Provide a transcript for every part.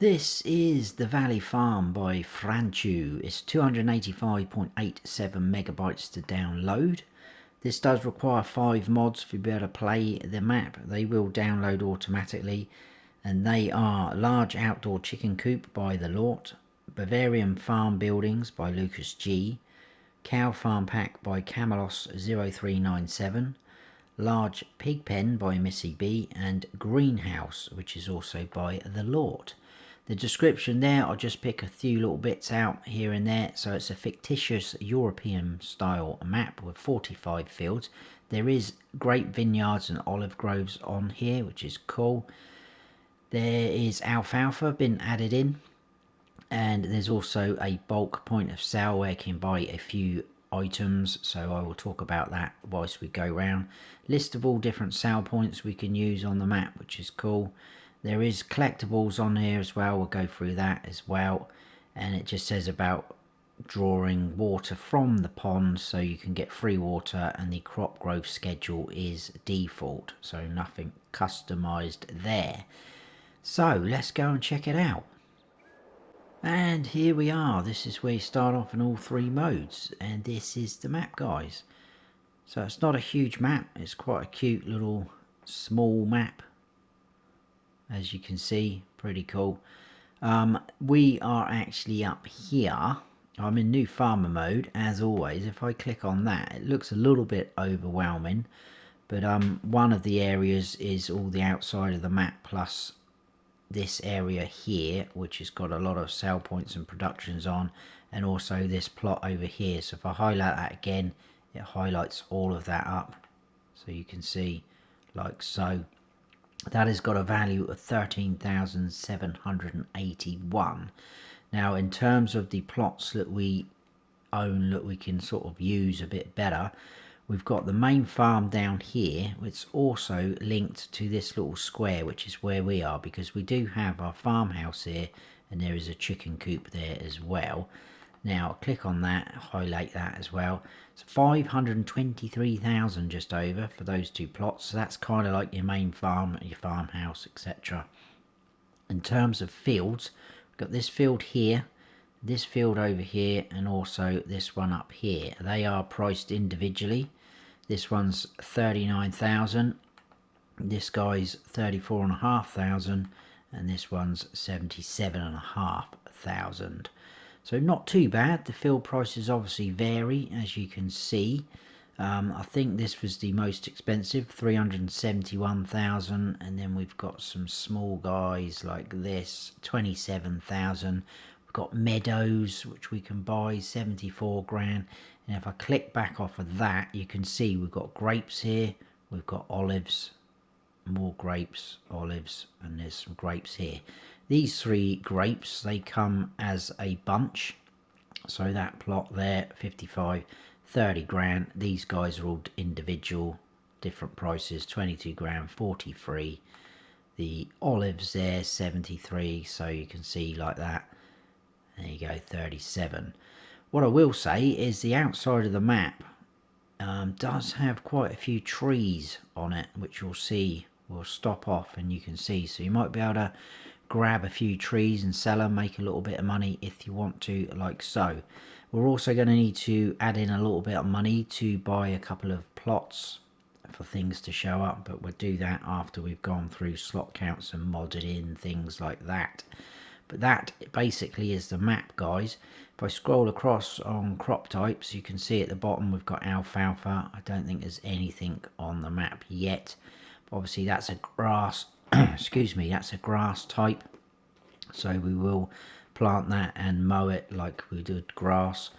This is the Valley Farm by Franchou. It's 285.87 megabytes to download. This does require 5 mods for you to be able to play the map. They will download automatically, and they are Large Outdoor Chicken Coop by The Lort, Bavarian Farm Buildings by Lucas G, Cow Farm Pack by Camelos0397, Large Pig Pen by Missy B, and Greenhouse, which is also by The Lort. The description there, I'll just pick a few little bits out here and there. So it's a fictitious European style map with 45 fields. There is great vineyards and olive groves on here, which is cool. There is alfalfa been added in, and there's also a bulk point of sale where you can buy a few items, so I will talk about that whilst we go round. List of all different sale points we can use on the map, which is cool. There is collectibles on here as well, we'll go through that as well, and it just says about drawing water from the pond so you can get free water, and the crop growth schedule is default, so nothing customized there. So let's go and check it out. And here we are. This is where you start off in all 3 modes, and this is the map, guys. So it's not a huge map, it's quite a cute little small map, as you can see. Pretty cool. We are actually up here. I'm in new farmer mode as always. If I click on that, it looks a little bit overwhelming, but one of the areas is all the outside of the map plus this area here, which has got a lot of sale points and productions on, and also this plot over here. So if I highlight that again, it highlights all of that up, so you can see like so. That has got a value of 13,781. Now in terms of the plots that we own that we can sort of use a bit better, we've got the main farm down here. It's also linked to this little square, which is where we are, because we do have our farmhouse here and there is a chicken coop there as well. Now click on that, highlight that as well. It's 523,000 just over for those 2 plots. So that's kind of like your main farm, your farmhouse, etc. In terms of fields, we've got this field here, this field over here, and also this one up here. They are priced individually. This one's 39,000, this guy's 34,500, and this one's 77,500. So not too bad. The field prices obviously vary, as you can see. I think this was the most expensive, 371,000, and then we've got some small guys like this, 27,000. We've got meadows, which we can buy, 74 grand. And if I click back off of that, you can see we've got grapes here, we've got olives, more grapes, olives, and there's some grapes here. These 3 grapes, they come as a bunch. So that plot there, 55, 30 grand. These guys are all individual, different prices, 22 grand, 43. The olives there, 73, so you can see like that. There you go, 37. What I will say is the outside of the map does have quite a few trees on it, which you'll see. We'll stop off and you can see. So you might be able to grab a few trees and sell them, make a little bit of money if you want to, like so. We're also going to need to add in a little bit of money to buy a couple of plots for things to show up, but we'll do that after we've gone through slot counts and modded in things like that. But that basically is the map, guys. If I scroll across on crop types, you can see at the bottom we've got alfalfa. I don't think there's anything on the map yet. But obviously that's a grass excuse me, that's a grass type, so we will plant that and mow it like we did grass.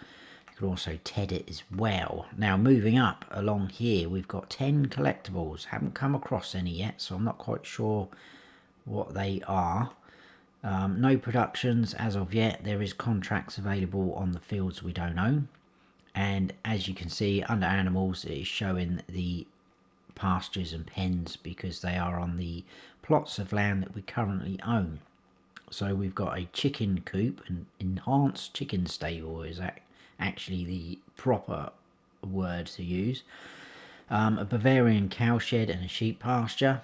You can also ted it as well. Now moving up along here, we've got 10 collectibles. Haven't come across any yet, so I'm not quite sure what they are. No productions as of yet. There is contracts available on the fields we don't own, and as you can see under animals, it is showing the pastures and pens because they are on the plots of land that we currently own. So we've got a chicken coop, an enhanced chicken stable is actually the proper word to use, a Bavarian cow shed and a sheep pasture,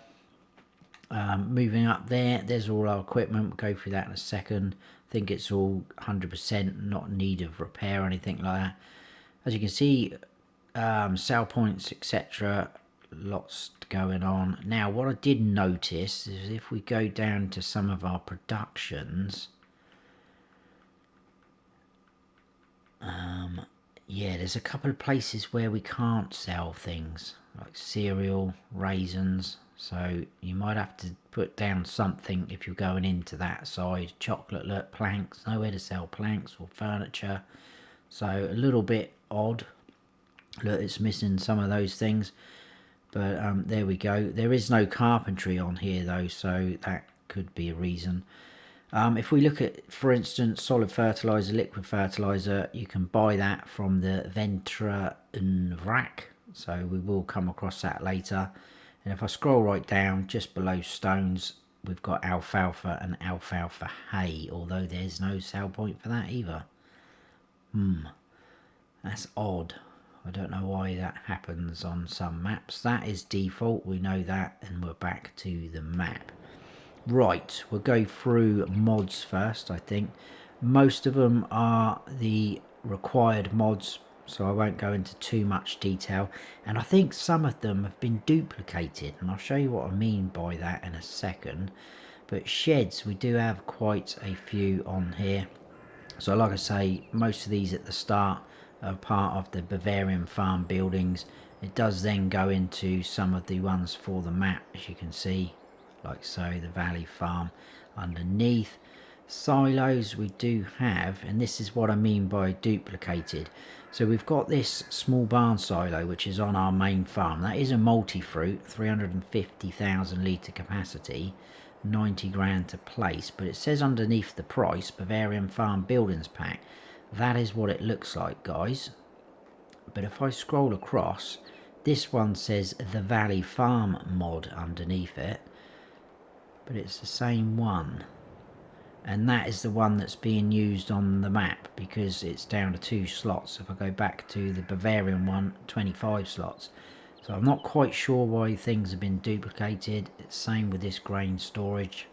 Moving up there's all our equipment. We'll go through that in a second. I think it's all 100%, not in need of repair or anything like that. As you can see, sell points, etc. Lots going on. Now, what I did notice is if we go down to some of our productions, yeah, there's a couple of places where we can't sell things like cereal, raisins. So you might have to put down something if you're going into that side. Chocolate, look, planks, nowhere to sell planks or furniture. So a little bit odd. Look, it's missing some of those things. But there we go. There is no carpentry on here though, so that could be a reason. If we look at, for instance, solid fertilizer, liquid fertilizer, you can buy that from the Ventra and Rack. So we will come across that later. And if I scroll right down, just below stones, we've got alfalfa and alfalfa hay, although there's no sell point for that either. That's odd. I don't know why that happens on some maps. That is default, we know that, and we're back to the map. Right, we'll go through mods first, I think. Most of them are the required mods, so I won't go into too much detail. And I think some of them have been duplicated, and I'll show you what I mean by that in a second. But sheds, we do have quite a few on here. So like I say, most of these at the start are part of the Bavarian farm buildings. It does then go into some of the ones for the map, as you can see, like so, the valley farm underneath. Silos we do have, and this is what I mean by duplicated. So we've got this small barn silo which is on our main farm. That is a multi-fruit, 350,000 litre capacity, 90 grand to place, but it says underneath the price Bavarian Farm Buildings Pack. That is what it looks like, guys. But if I scroll across, this one says the Valley Farm mod underneath it, but it's the same one, and that is the one that's being used on the map because it's down to 2 slots. If I go back to the Bavarian one, 25 slots. So I'm not quite sure why things have been duplicated. It's same with this grain storage,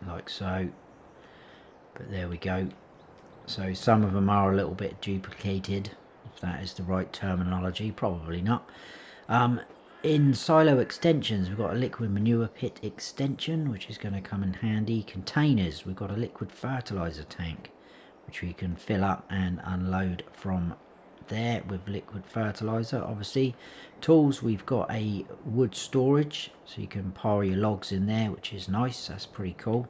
like so. But there we go. So some of them are a little bit duplicated, if that is the right terminology. Probably not. In silo extensions, we've got a liquid manure pit extension, which is going to come in handy. Containers, we've got a liquid fertilizer tank, which we can fill up and unload from there with liquid fertilizer. Obviously, tools, we've got a wood storage, so you can pile your logs in there, which is nice. That's pretty cool.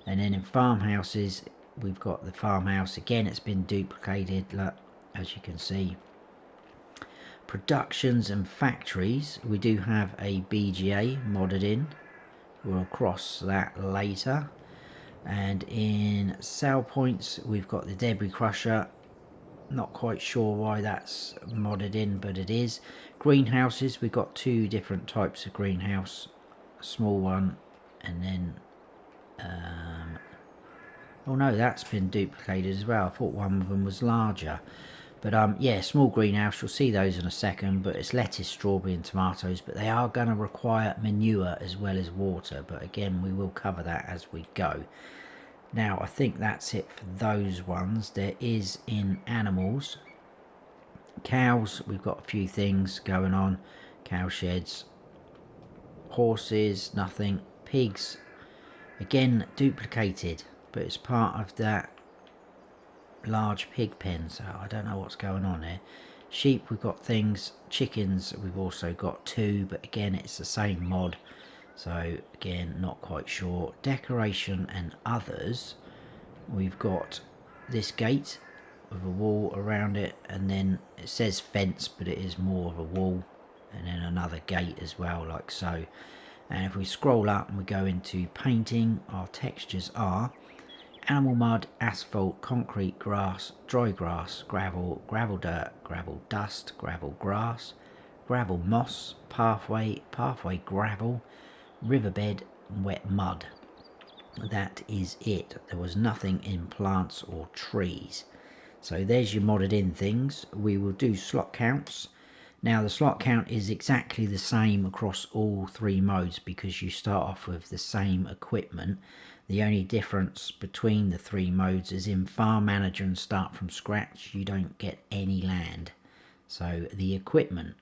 And then in farmhouses, we've got the farmhouse again. It's been duplicated, look, as you can see. Productions and factories, we do have a BGA modded in. We'll cross that later. And in sell points, we've got the debris crusher. Not quite sure why that's modded in, but it is. Greenhouses, we've got 2 different types of greenhouse, a small one, and then oh no, that's been duplicated as well. I thought one of them was larger. But yeah, small greenhouse, you'll see those in a second, but it's lettuce, strawberry and tomatoes, but they are going to require manure as well as water, but again, we will cover that as we go. Now, I think that's it for those ones. There is in animals, cows, we've got a few things going on. Cow sheds, horses, nothing. Pigs, again, duplicated, but it's part of that large pig pen, so I don't know what's going on here. Sheep, we've got things. Chickens, we've also got 2, but again, it's the same mod, so again, not quite sure. Decoration and others, we've got this gate with a wall around it, and then it says fence, but it is more of a wall, and then another gate as well, like so. And if we scroll up and we go into painting, our textures are animal mud, asphalt, concrete, grass, dry grass, gravel, gravel dirt, gravel dust, gravel grass, gravel moss, pathway, pathway gravel, riverbed, wet mud. That is it. There was nothing in plants or trees. So there's your modded in things. We will do slot counts. Now the slot count is exactly the same across all 3 modes because you start off with the same equipment. The only difference between the 3 modes is in Farm Manager and Start from Scratch you don't get any land. So the equipment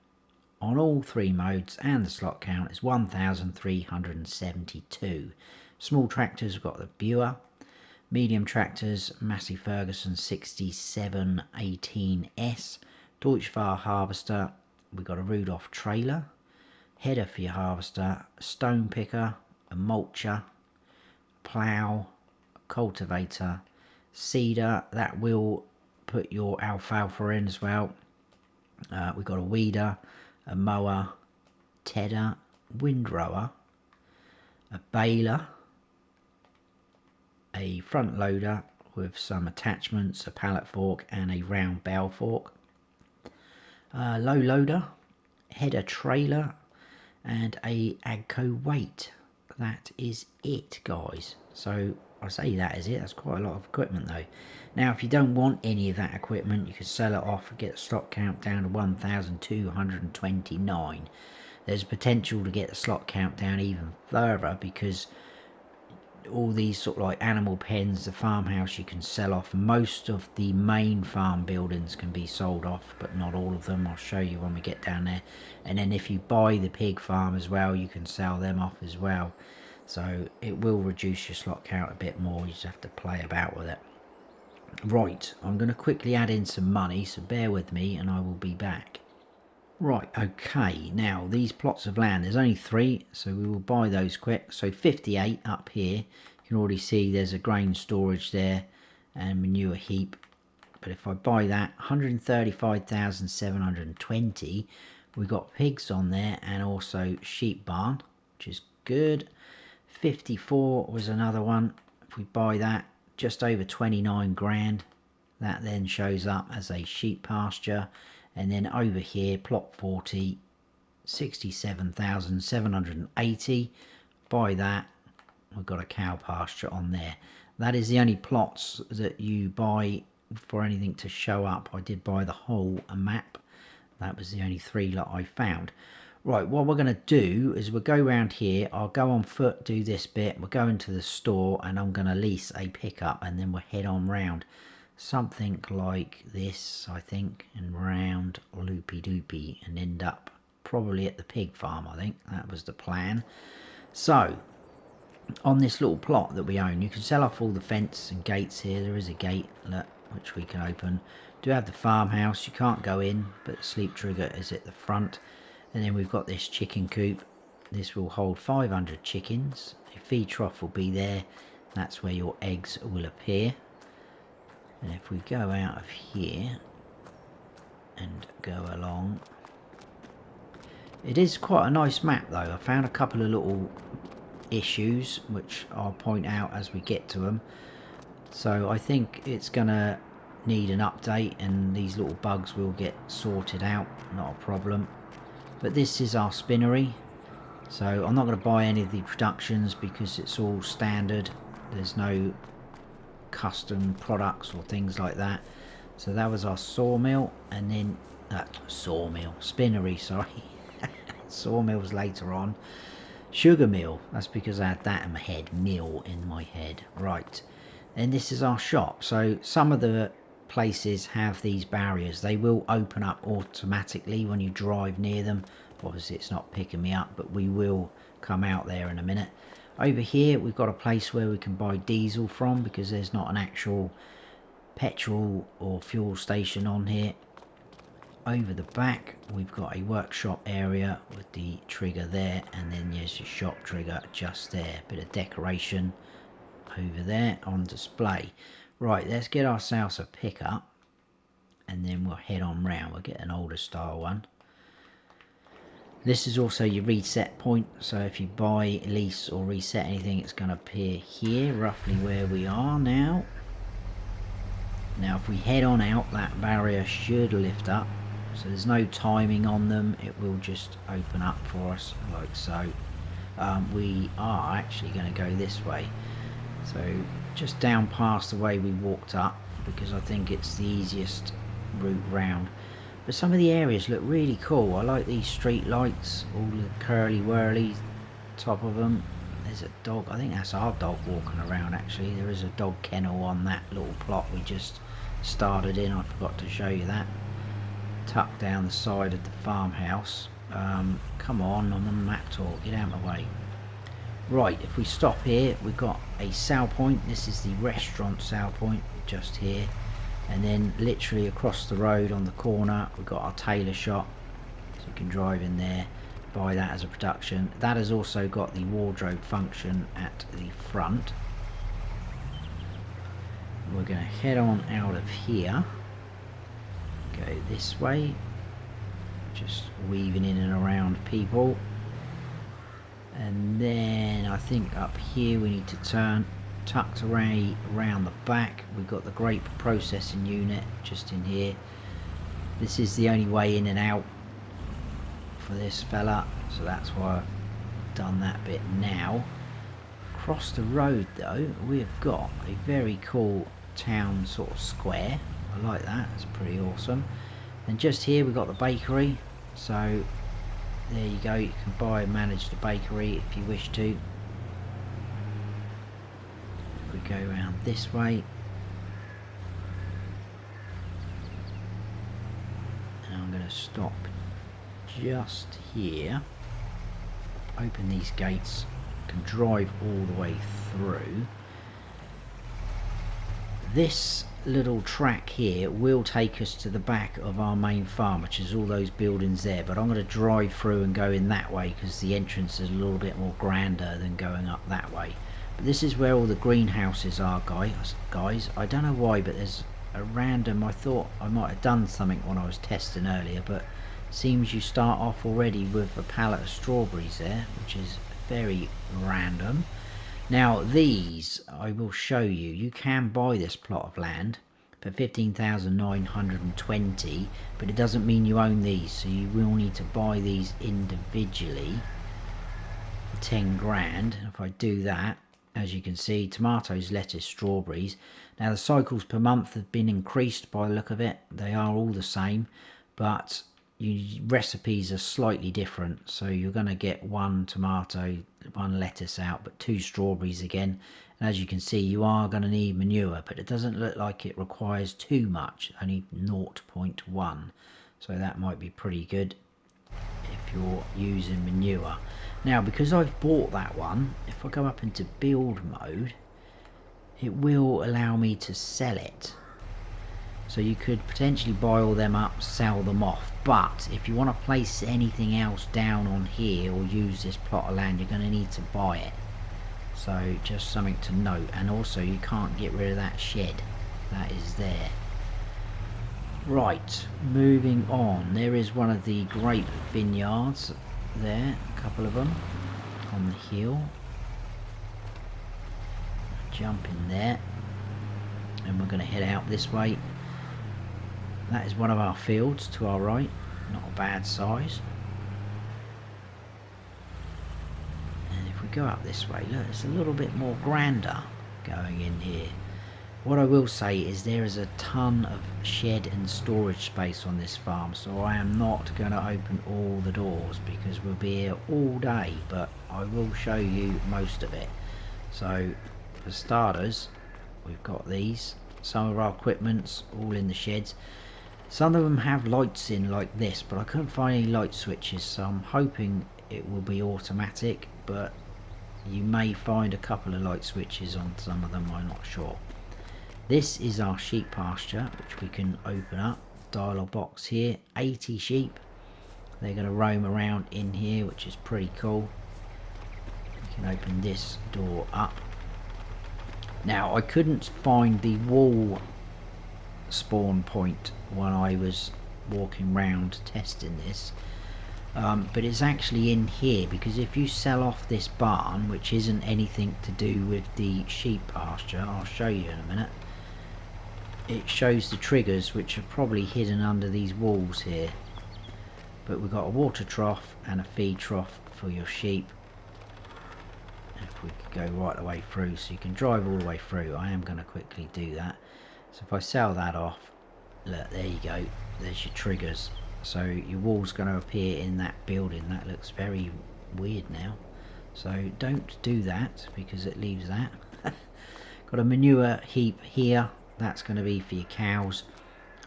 on all 3 modes and the slot count is 1,372. Small tractors have got the Buer, medium tractors Massey Ferguson 6718S, Deutschfar harvester, we've got a Rudolph trailer, header for your harvester, stone picker, a mulcher, plough, cultivator, seeder, that will put your alfalfa in as well. We've got a weeder, a mower, tedder, windrower, a baler, a front loader with some attachments, a pallet fork and a round bell fork, low loader, header trailer and a Agco weight. That is it, guys. So I say that is it. That's quite a lot of equipment though. Now if you don't want any of that equipment, you can sell it off and get the slot count down to 1,229. There's potential to get the slot count down even further because all these sort of like animal pens, the farmhouse, you can sell off. Most of the main farm buildings can be sold off, but not all of them. I'll show you when we get down there. And then if you buy the pig farm as well, you can sell them off as well. So it will reduce your slot count a bit more. You just have to play about with it. Right, I'm going to quickly add in some money, so bear with me and I will be back. Right, okay, now these plots of land, there's only 3, so we will buy those quick. So 58 up here, you can already see there's a grain storage there and manure heap. But if I buy that, 135,720, we've got pigs on there and also sheep barn, which is good. 54 was another one. If we buy that, just over 29 grand. That then shows up as a sheep pasture. And then over here, plot 40, 67,780. Buy that. We've got a cow pasture on there. That is the only plots that you buy for anything to show up. I did buy the whole map. That was the only 3 that I found. Right, what we're going to do is we'll go around here. I'll go on foot, do this bit. We'll go into the store and I'm going to lease a pickup and then we'll head on round. Something like this, I think, and round loopy doopy and end up probably at the pig farm. I think that was the plan. So on this little plot that we own, you can sell off all the fence and gates here. There is a gate, look, which we can open. Do have the farmhouse, you can't go in, but the sleep trigger is at the front. And then we've got this chicken coop. This will hold 500 chickens. A feed trough will be there. That's where your eggs will appear. And if we go out of here and go along, it is quite a nice map though. I found a couple of little issues which I'll point out as we get to them. So I think it's gonna need an update and these little bugs will get sorted out, not a problem. But this is our spinnery, so I'm not going to buy any of the productions because it's all standard. There's no custom products or things like that. So that was our sawmill, and then spinnery, sorry. Sawmills later on. Sugar mill, that's because I had that in my head, mill in my head. Right, and this is our shop. So some of the places have these barriers. They will open up automatically when you drive near them. Obviously it's not picking me up, but we will come out there in a minute. Over here we've got a place where we can buy diesel from because there's not an actual petrol or fuel station on here. Over the back we've got a workshop area with the trigger there, and then there's your shop trigger just there. Bit of decoration over there on display. Right, let's get ourselves a pickup and then we'll head on round. We'll get an older style one. This is also your reset point, so if you buy, lease or reset anything, it's going to appear here, roughly where we are now. Now if we head on out, that barrier should lift up, so there's no timing on them, it will just open up for us like so. We are actually going to go this way, so just down past the way we walked up, because I think it's the easiest route round. But some of the areas look really cool. I like these street lights, all the curly whirly top of them. There's a dog, I think that's our dog walking around actually. There is a dog kennel on that little plot we just started in. I forgot to show you that. Tucked down the side of the farmhouse. Come on, I'm on map tour, get out of my way. Right, if we stop here, we've got a sale point. This is the restaurant sale point just here. And then literally across the road on the corner, we've got our tailor shop. So you can drive in there, buy that as a production. That has also got the wardrobe function at the front. We're going to head on out of here. Go this way. Just weaving in and around people. And then I think up here we need to turn, tucked away around the back. We've got the grape processing unit just in here. This is the only way in and out for this fella, so that's why I've done that bit now. Across the road though, we've got a very cool town sort of square. I like that, it's pretty awesome. And just here we've got the bakery, so there you go, you can buy and manage the bakery if you wish to. If we go around this way, and I'm going to stop just here, open these gates, can drive all the way through. This little track here will take us to the back of our main farm, which is all those buildings there, but I'm going to drive through and go in that way because the entrance is a little bit more grander than going up that way. But this is where all the greenhouses are, guys. I don't know why, but there's a random, I thought I might have done something when I was testing earlier, but seems you start off already with a pallet of strawberries there, which is very random. Now these, I will show you, you can buy this plot of land for 15,920, but it doesn't mean you own these, so you will need to buy these individually for 10 grand. If I do that, as you can see, tomatoes, lettuce, strawberries. Now the cycles per month have been increased by the look of it. They are all the same, but recipes are slightly different, so you're going to get one tomato, one lettuce out, but 2 strawberries again. And as you can see, you are going to need manure, but it doesn't look like it requires too much, only 0.1, so that might be pretty good if you're using manure. Now because I've bought that one, if I go up into build mode, it will allow me to sell it. So you could potentially buy all them up, sell them off. But if you want to place anything else down on here or use this plot of land, you're going to need to buy it. So just something to note. And also you can't get rid of that shed that is there. Right, moving on. There is one of the grape vineyards there, a couple of them on the hill. Jump in there, and we're going to head out this way. That is one of our fields to our right, not a bad size. And if we go up this way, look, it's a little bit more grander going in here. What I will say is there is a ton of shed and storage space on this farm, so I am not going to open all the doors because we'll be here all day, but I will show you most of it. So for starters, we've got these, some of our equipment's all in the sheds. Some of them have lights in like this, but I couldn't find any light switches, so I'm hoping it will be automatic, but you may find a couple of light switches on some of them, I'm not sure. This is our sheep pasture, which we can open up. Dialog box here, 80 sheep. They're going to roam around in here, which is pretty cool. We can open this door up. Now I couldn't find the wool spawn point when I was walking around testing this, but it's actually in here, because if you sell off this barn, which isn't anything to do with the sheep pasture, I'll show you in a minute, it shows the triggers which are probably hidden under these walls here. But we've got a water trough and a feed trough for your sheep. If we could go right the way through, so you can drive all the way through. I am going to quickly do that. So if I sell that off, look, there you go, there's your triggers. So your wall's going to appear in that building. That looks very weird now. So don't do that because it leaves that. Got a manure heap here. That's going to be for your cows.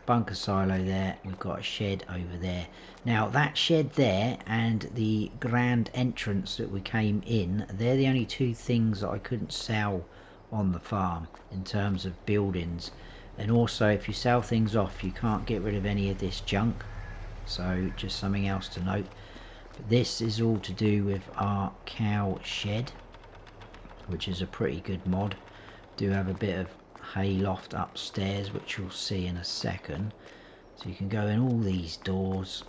Bunker silo there. We've got a shed over there. Now that shed there and the grand entrance that we came in, they're the only two things that I couldn't sell on the farm in terms of buildings. And also if you sell things off, you can't get rid of any of this junk. So just something else to note. But this is all to do with our cow shed, which is a pretty good mod. Do have a bit of hay loft upstairs, which you'll see in a second. So you can go in all these doors.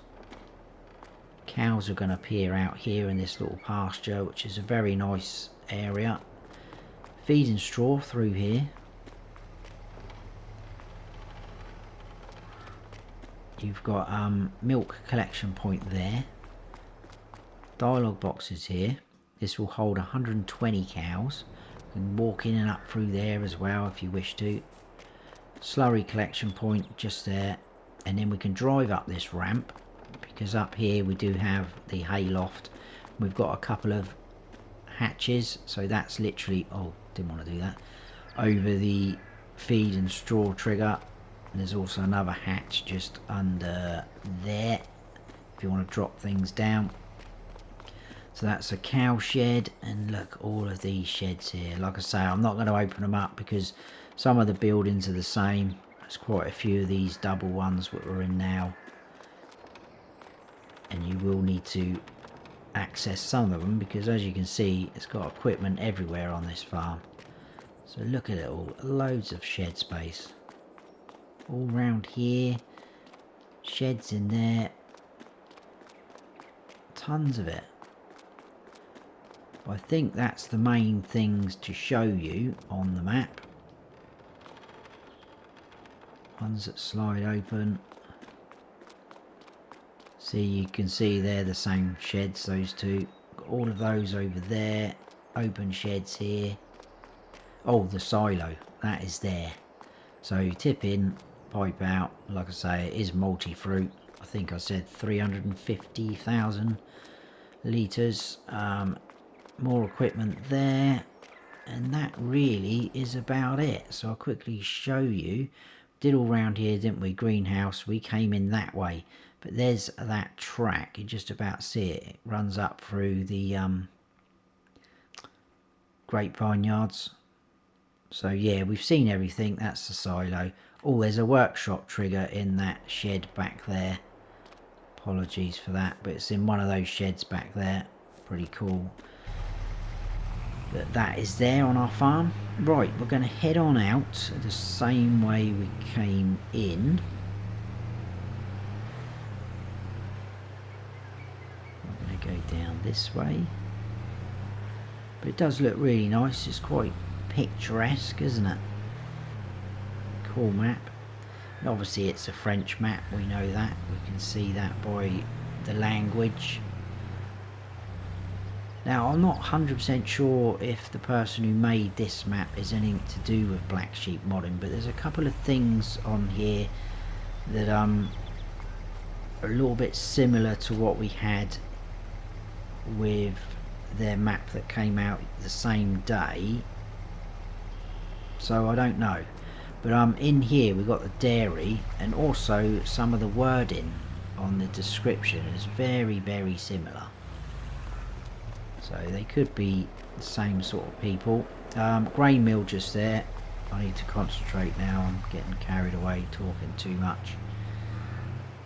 Cows are going to appear out here in this little pasture, which is a very nice area. Feeding straw through here. You've got milk collection point there. Dialogue boxes here. This will hold 120 cows. You can walk in and up through there as well if you wish to. Slurry collection point just there, and then we can drive up this ramp because up here we do have the hay loft. We've got a couple of hatches, so that's literally, oh, didn't want to do that, over the feed and straw trigger. And there's also another hatch just under there if you want to drop things down. So that's a cow shed, and look, all of these sheds here. Like I say, I'm not going to open them up because some of the buildings are the same. There's quite a few of these double ones that we're in now, and you will need to access some of them because as you can see, it's got equipment everywhere on this farm. So look at it all, loads of shed space all round here, sheds in there, tons of it. I think that's the main things to show you on the map. Ones that slide open. See, you can see they're the same sheds, those two. Got all of those over there. Open sheds here. Oh, the silo, that is there. So you tip in, pipe out. Like I say, it is multi-fruit. I think I said 350,000 litres. More equipment there, and that really is about it. So I'll quickly show you. Did all round here, didn't we? Greenhouse, we came in that way, but there's that track, you just about see it. It runs up through the great vineyards. So yeah, we've seen everything. That's the silo. Oh, there's a workshop trigger in that shed back there. Apologies for that, but it's in one of those sheds back there. Pretty cool that is there on our farm. Right, we're going to head on out the same way we came in. I'm going to go down this way, but it does look really nice. It's quite picturesque, isn't it? Cool map. And obviously it's a French map, we know that, we can see that by the language. Now, I'm not 100% sure if the person who made this map is anything to do with Black Sheep modding, but there's a couple of things on here that are a little bit similar to what we had with their map that came out the same day. So I don't know. But in here we've got the dairy, and also some of the wording on the description is very, very similar. So they could be the same sort of people. Grain mill just there. I need to concentrate now. I'm getting carried away talking too much.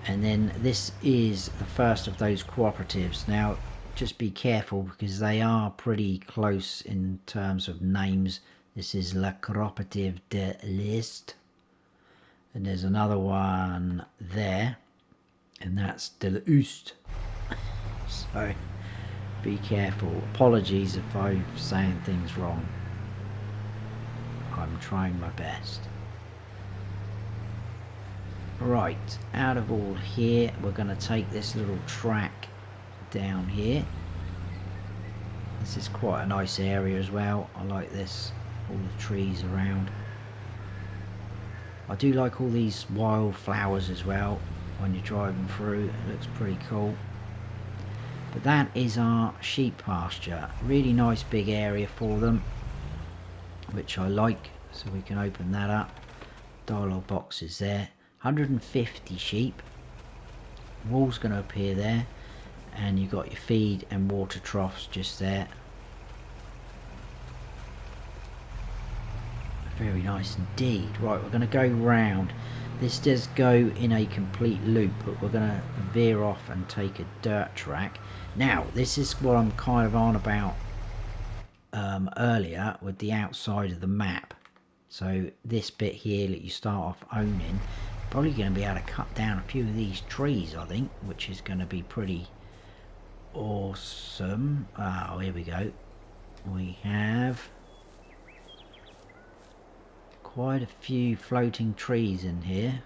And then this is the first of those cooperatives. Now just be careful because they are pretty close in terms of names. This is La Coopérative de l'Est. And there's another one there. And that's de l'Ouest. So be careful. Apologies if I'm saying things wrong. I'm trying my best. Right, out of all here, we're going to take this little track down here. This is quite a nice area as well. I like this, all the trees around. I do like all these wild flowers as well. when you're driving through. It looks pretty cool. But that is our sheep pasture. Really nice big area for them, which I like. So we can open that up. Dialogue box is there. 150 sheep. Wall's going to appear there, and you've got your feed and water troughs just there. Very nice indeed. Right, we're going to go round. This does go in a complete loop, but we're going to veer off and take a dirt track. Now, this is what I'm kind of on about earlier with the outside of the map. So this bit here that you start off owning, probably going to be able to cut down a few of these trees, I think, which is going to be pretty awesome. Oh, here we go. We have quite a few floating trees in here.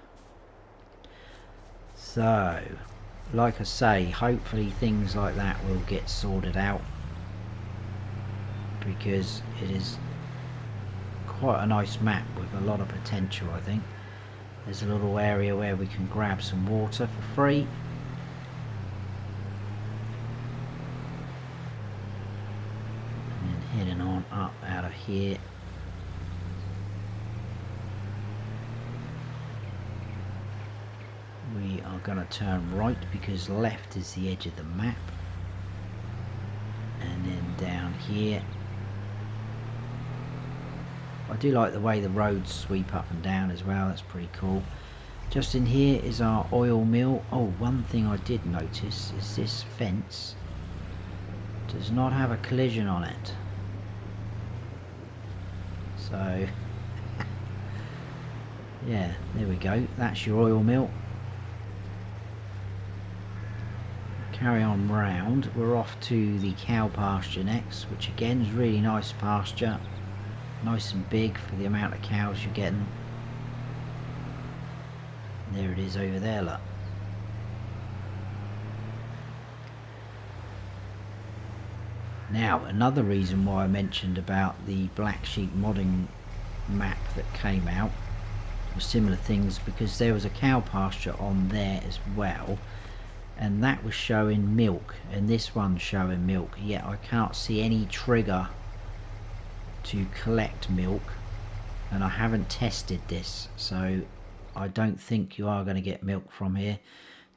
So, like I say, hopefully things like that will get sorted out, because it is quite a nice map with a lot of potential, I think. There's a little area where we can grab some water for free. And then heading on up out of here. We are going to turn right because left is the edge of the map. And then down here. I do like the way the roads sweep up and down as well, that's pretty cool. Just in here is our oil mill. Oh, one thing I did notice is this fence does not have a collision on it. So, yeah, there we go. That's your oil mill. Carry on round. We're off to the cow pasture next, which again is really nice pasture. Nice and big for the amount of cows you're getting. There it is over there, look. Now, another reason why I mentioned about the black sheep modding map that came out was similar things, because there was a cow pasture on there as well, and that was showing milk, and this one's showing milk, yet I can't see any trigger to collect milk, and I haven't tested this, so I don't think you are going to get milk from here.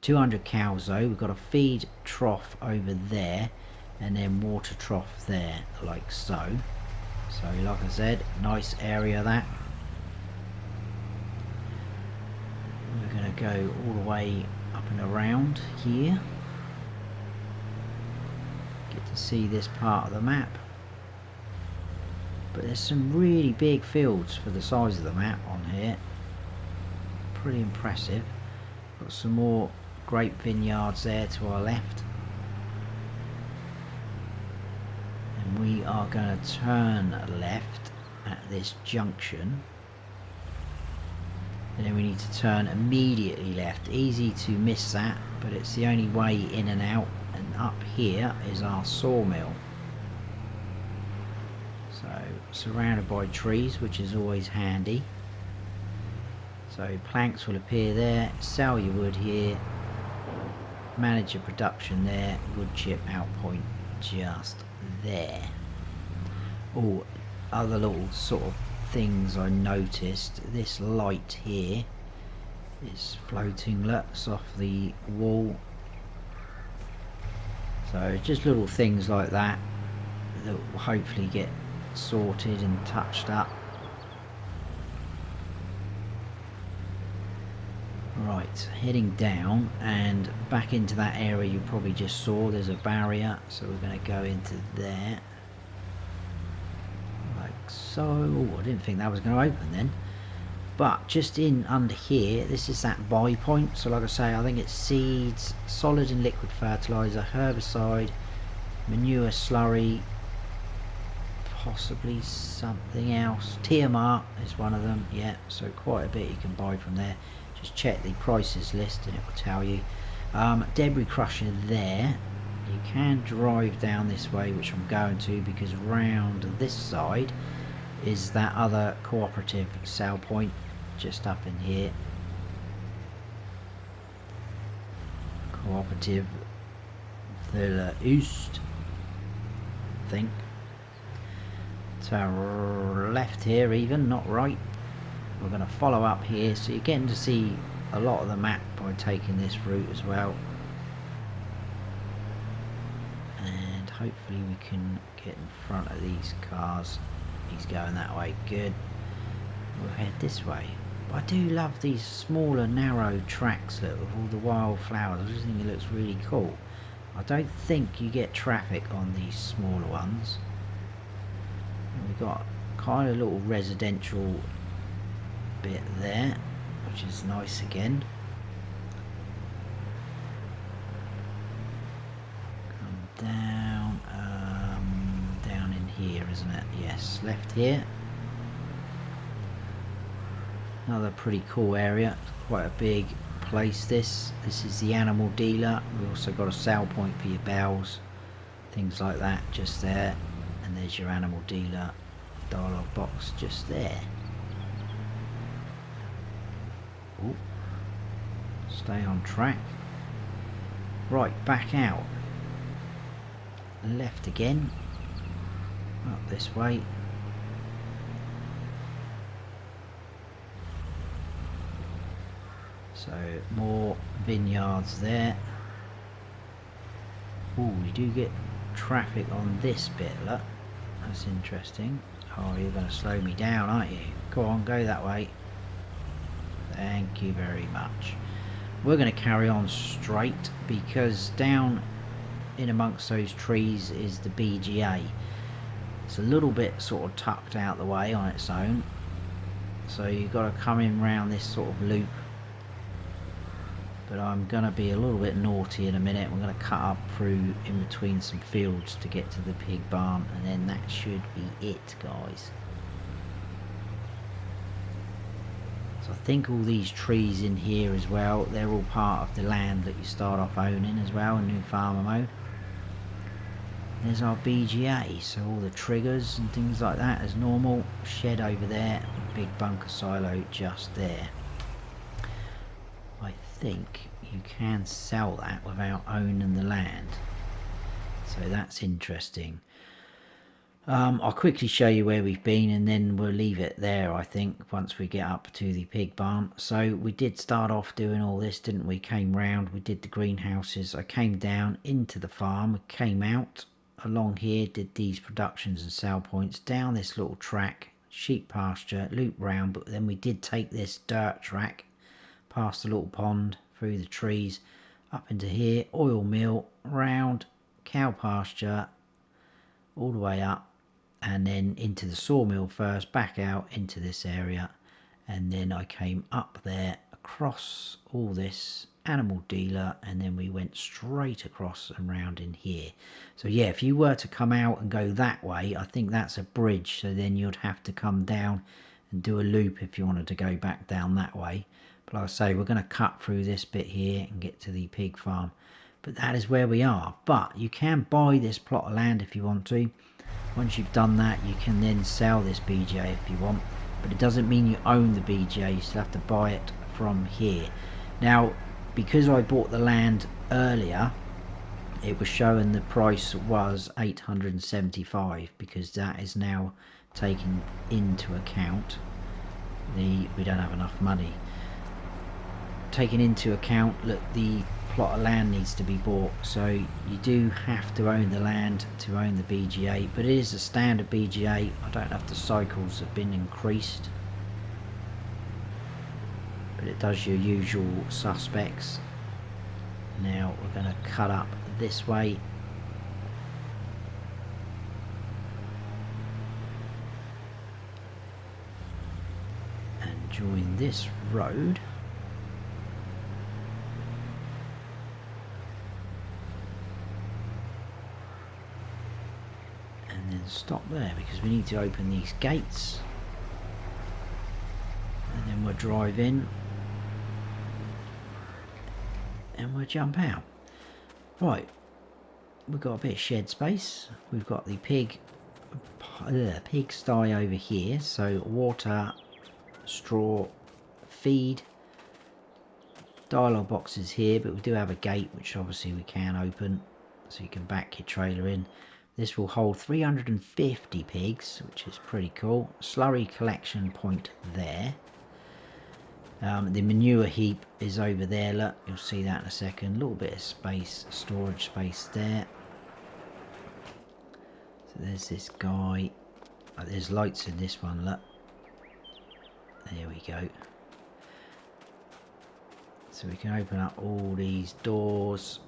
200 cows though. We've got a feed trough over there, and then water trough there, like so. So like I said, nice area that. We're going to go all the way up and around here. Get to see this part of the map. But there's some really big fields for the size of the map on here. Pretty impressive. Got some more great vineyards there to our left. And we are going to turn left at this junction. And then we need to turn immediately left. Easy to miss that, but it's the only way in and out. And up here is our sawmill. So surrounded by trees, which is always handy. So planks will appear there. Sell your wood here. Manage your production there. Wood chip out point just there. Oh, other little sort of things I noticed. This light here is floating, looks off the wall. So just little things like that that will hopefully get sorted and touched up. Right, heading down and back into that area you probably just saw. There's a barrier, so we're going to go into there like so. Oh, I didn't think that was going to open then. But just in under here, this is that buy point. So like I say, I think it's seeds, solid and liquid fertilizer, herbicide, manure slurry, possibly something else. TMR is one of them. Yeah, so quite a bit you can buy from there. Just check the prices list and it will tell you. Debris crusher there. You can drive down this way, which I'm going to, because round this side is that other cooperative sell point just up in here. operative the Oost, I think. To our left here even, not right. We're going to follow up here, so you're getting to see a lot of the map by taking this route as well. And hopefully we can get in front of these cars. He's going that way, good. We'll head this way. But I do love these smaller narrow tracks, look, with all the wildflowers. I just think it looks really cool. I don't think you get traffic on these smaller ones. And we've got kind of a little residential bit there, which is nice again. Come down, down in here, isn't it? Yes, left here. Another pretty cool area. It's quite a big place. This is the animal dealer. We also got a sale point for your bells, things like that, just there. And there's your animal dealer dialogue box just there. Ooh. Stay on track. Right, back out. Left again. Up this way. So more vineyards there. Oh, we do get traffic on this bit, look. That's interesting. Oh, you're going to slow me down, aren't you? Go on, go that way. Thank you very much. We're going to carry on straight because down in amongst those trees is the BGA. It's a little bit sort of tucked out the way on its own. So you've got to come in round this sort of loop. But I'm going to be a little bit naughty in a minute. We're going to cut up through in between some fields to get to the pig barn, and then that should be it, guys. So I think all these trees in here as well, they're all part of the land that you start off owning as well in new farmer mode. There's our BGA, so all the triggers and things like that as normal. Shed over there, big bunker silo just there. I think you can sell that without owning the land, so that's interesting. I'll quickly show you where we've been and then we'll leave it there, I think, once we get up to the pig barn. So we did start off doing all this, didn't we? Came round, we did the greenhouses, I came down into the farm, came out along here, did these productions and sale points, down this little track, sheep pasture, loop round, but then we did take this dirt track past the little pond, through the trees, up into here, oil mill, round, cow pasture, all the way up, and then into the sawmill first, back out into this area, and then I came up there, across all this, animal dealer, and then we went straight across and round in here. So yeah, if you were to come out and go that way, I think that's a bridge, so then you'd have to come down and do a loop if you wanted to go back down that way. But like I say, we're going to cut through this bit here and get to the pig farm. But that is where we are. But you can buy this plot of land if you want to. Once you've done that, you can then sell this BGA if you want. But it doesn't mean you own the BGA. You still have to buy it from here. Now, because I bought the land earlier, it was showing the price was 875, because that is now taken into account we don't have enough money. Taking into account that the plot of land needs to be bought, so you do have to own the land to own the BGA, but it is a standard BGA. I don't know if the cycles have been increased, but it does your usual suspects. Now we're going to cut up this way, and join this road. And then stop there, because we need to open these gates, and then we'll drive in and we'll jump out. Right, we've got a bit of shed space. We've got the pig sty over here, so water, straw, feed, dialogue boxes here, but we do have a gate which obviously we can open, so you can back your trailer in. This will hold 350 pigs, which is pretty cool. Slurry collection point there. The manure heap is over there, look, you'll see that in a second. A little bit of space, storage space there. So there's this guy. Oh, there's lights in this one, look. There we go. So we can open up all these doors.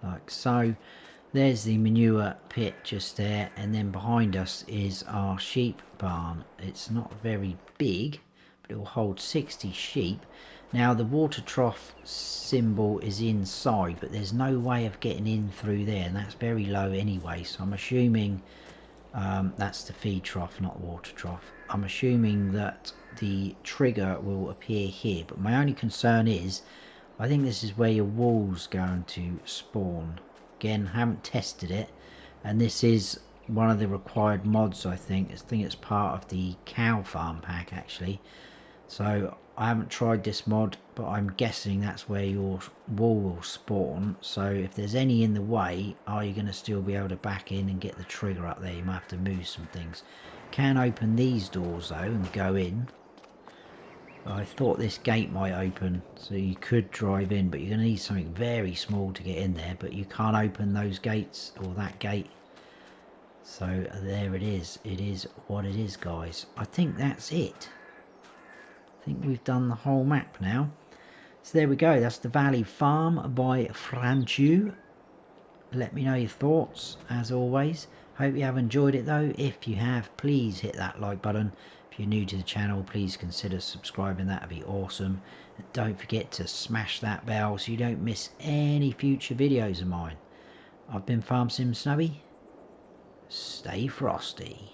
Like so. There's the manure pit just there, and then behind us is our sheep barn. It's not very big, but it will hold 60 sheep. Now the water trough symbol is inside, but there's no way of getting in through there, and that's very low anyway, so I'm assuming that's the feed trough, not water trough. I'm assuming that the trigger will appear here, but my only concern is I think this is where your wool's going to spawn. Again, haven't tested it, and this is one of the required mods. I think it's part of the cow farm pack actually, so I haven't tried this mod, but I'm guessing that's where your wool will spawn. So if there's any in the way, are you going to still be able to back in and get the trigger up there? You might have to move some things. Can open these doors though and go in. I thought this gate might open so you could drive in, but you're going to need something very small to get in there, but you can't open those gates or that gate. So there it is what it is, guys. I think that's it. I think we've done the whole map now. So there we go, that's the Valley Farm by Franchou. Let me know your thoughts as always. Hope you have enjoyed it though. If you have, please hit that like button. If you're new to the channel, please consider subscribing, that would be awesome. And don't forget to smash that bell so you don't miss any future videos of mine. I've been Farm Sim Snubby. Stay frosty.